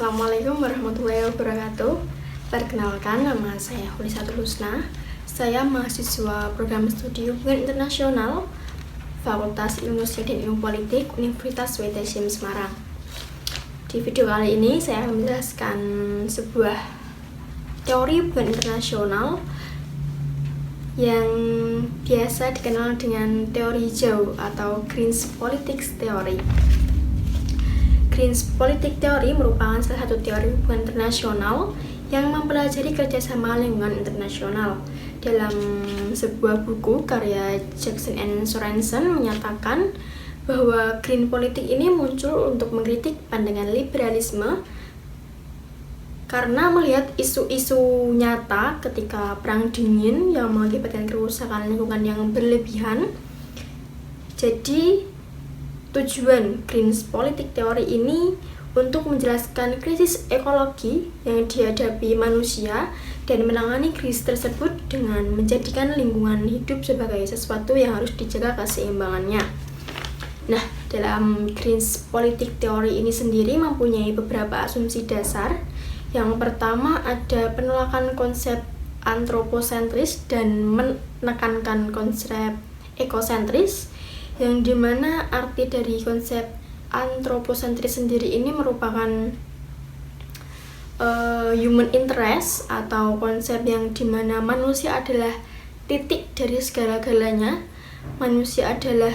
Assalamualaikum warahmatullahi wabarakatuh. Perkenalkan, nama saya Hulisatul Husna. Saya mahasiswa program studi Hubungan Internasional Fakultas Ilmu Sosial dan Ilmu Politik Universitas WTSIM Semarang. Di video kali ini saya akan menjelaskan sebuah teori hubungan internasional yang biasa dikenal dengan teori hijau atau Green Politics Theory. Green Politics Theory merupakan salah satu teori hubungan internasional yang mempelajari kerjasama lingkungan internasional. Dalam sebuah buku karya Jackson and Sorensen menyatakan bahwa Green Politics ini muncul untuk mengkritik pandangan liberalisme karena melihat isu-isu nyata ketika Perang Dingin yang mengakibatkan kerusakan lingkungan yang berlebihan. Jadi tujuan Green Politics Theory ini untuk menjelaskan krisis ekologi yang dihadapi manusia dan menangani krisis tersebut dengan menjadikan lingkungan hidup sebagai sesuatu yang harus dijaga keseimbangannya. Nah, dalam Green Politics Theory ini sendiri mempunyai beberapa asumsi dasar. Yang pertama ada penolakan konsep antroposentris dan menekankan konsep ekosentris, yang dimana arti dari konsep antroposentris sendiri ini merupakan human interest atau konsep yang dimana manusia adalah titik dari segala-galanya. Manusia adalah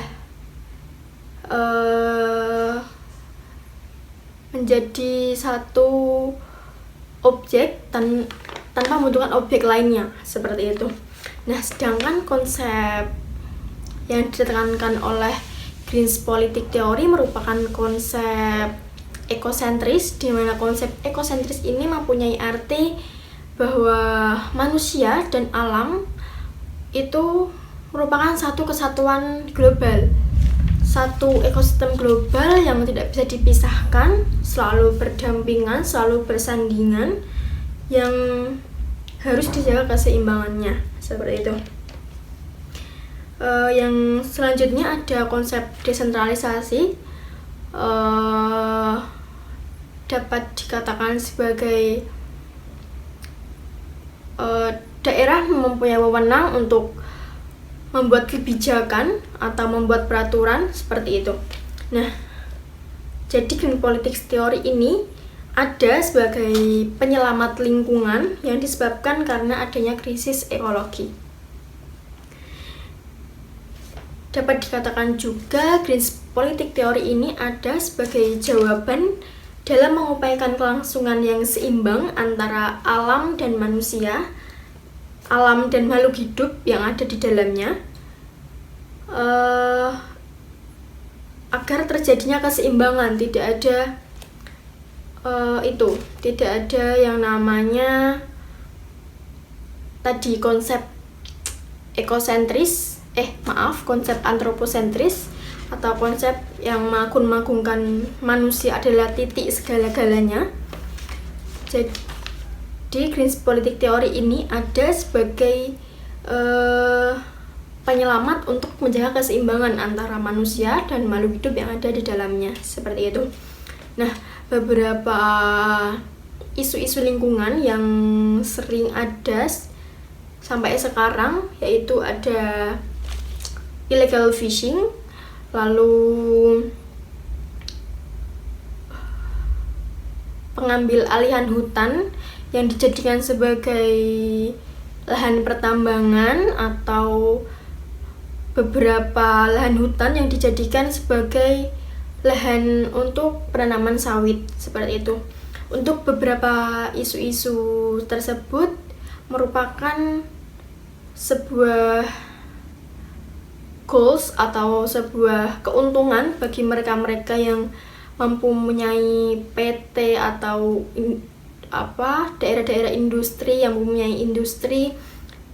menjadi satu objek tanpa membutuhkan objek lainnya, seperti itu. Nah, sedangkan konsep yang ditekankan oleh Green Politics Theory merupakan konsep ekosentris, di mana konsep ekosentris ini mempunyai arti bahwa manusia dan alam itu merupakan satu kesatuan global, satu ekosistem global yang tidak bisa dipisahkan, selalu berdampingan, selalu bersandingan, yang harus dijaga keseimbangannya, seperti itu. Yang selanjutnya ada konsep desentralisasi, dapat dikatakan sebagai daerah mempunyai wewenang untuk membuat kebijakan atau membuat peraturan, seperti itu. Nah, jadi Green Politics Theory ini ada sebagai penyelamat lingkungan yang disebabkan karena adanya krisis ekologi. Dapat dikatakan juga Green Politics Theory ini ada sebagai jawaban dalam mengupayakan kelangsungan yang seimbang antara alam dan manusia, alam dan makhluk hidup yang ada di dalamnya, agar terjadinya keseimbangan. Tidak ada tidak ada yang namanya tadi konsep konsep antroposentris atau konsep yang mengagung-agungkan manusia adalah titik segala-galanya. Jadi Green Politics Theory ini ada sebagai penyelamat untuk menjaga keseimbangan antara manusia dan makhluk hidup yang ada di dalamnya, seperti itu. Nah, beberapa isu-isu lingkungan yang sering ada sampai sekarang yaitu ada illegal fishing, lalu pengambil alihan hutan yang dijadikan sebagai lahan pertambangan, atau beberapa lahan hutan yang dijadikan sebagai lahan untuk penanaman sawit, seperti itu. Untuk beberapa isu-isu tersebut merupakan sebuah goals atau sebuah keuntungan bagi mereka-mereka yang mempunyai PT atau daerah-daerah industri yang mempunyai industri,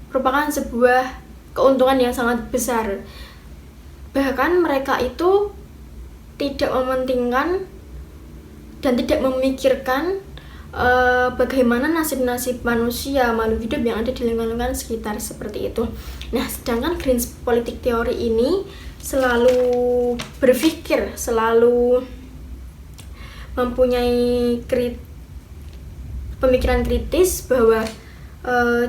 merupakan sebuah keuntungan yang sangat besar. Bahkan mereka itu tidak mementingkan dan tidak memikirkan bagaimana nasib-nasib manusia, makhluk hidup yang ada di lingkungan sekitar, seperti itu. Nah, sedangkan Green Politics Theory ini selalu berpikir, selalu mempunyai pemikiran kritis bahwa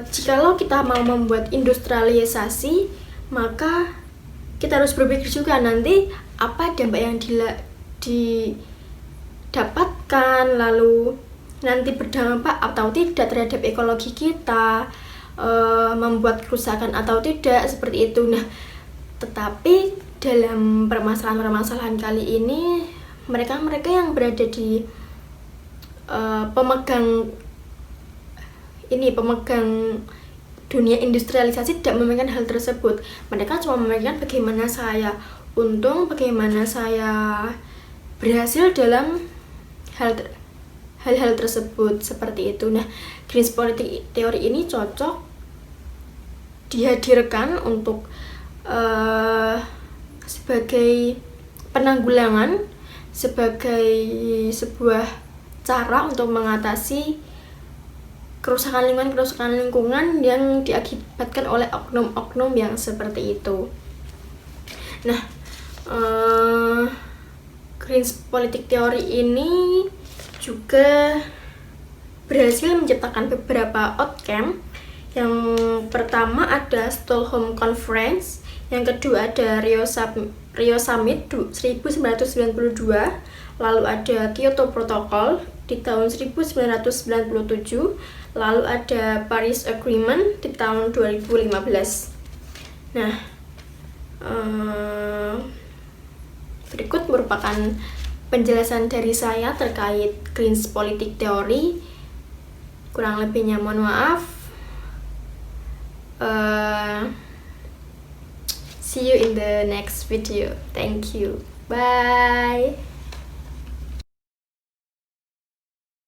jikalau kita mau membuat industrialisasi, maka kita harus berpikir juga nanti apa dampak yang didapatkan, lalu nanti berdampak atau tidak terhadap ekologi kita, membuat kerusakan atau tidak, seperti itu. Nah, tetapi dalam permasalahan-permasalahan kali ini mereka yang berada di pemegang dunia industrialisasi tidak memikirkan hal tersebut. Mereka cuma memikirkan bagaimana saya untung, bagaimana saya berhasil dalam hal-hal tersebut, seperti itu. Nah, green politik teori ini cocok dihadirkan untuk sebagai penanggulangan, sebagai sebuah cara untuk mengatasi kerusakan lingkungan yang diakibatkan oleh oknum-oknum yang seperti itu. Nah, green politik teori ini juga berhasil menciptakan beberapa outcome. Yang pertama ada Stockholm Conference, yang kedua ada Rio Summit 1992, lalu ada Kyoto Protocol di tahun 1997, lalu ada Paris Agreement di tahun 2015. Nah, berikut merupakan penjelasan dari saya terkait green politik teori. Kurang lebihnya mohon maaf. See you in the next video. Thank you. Bye.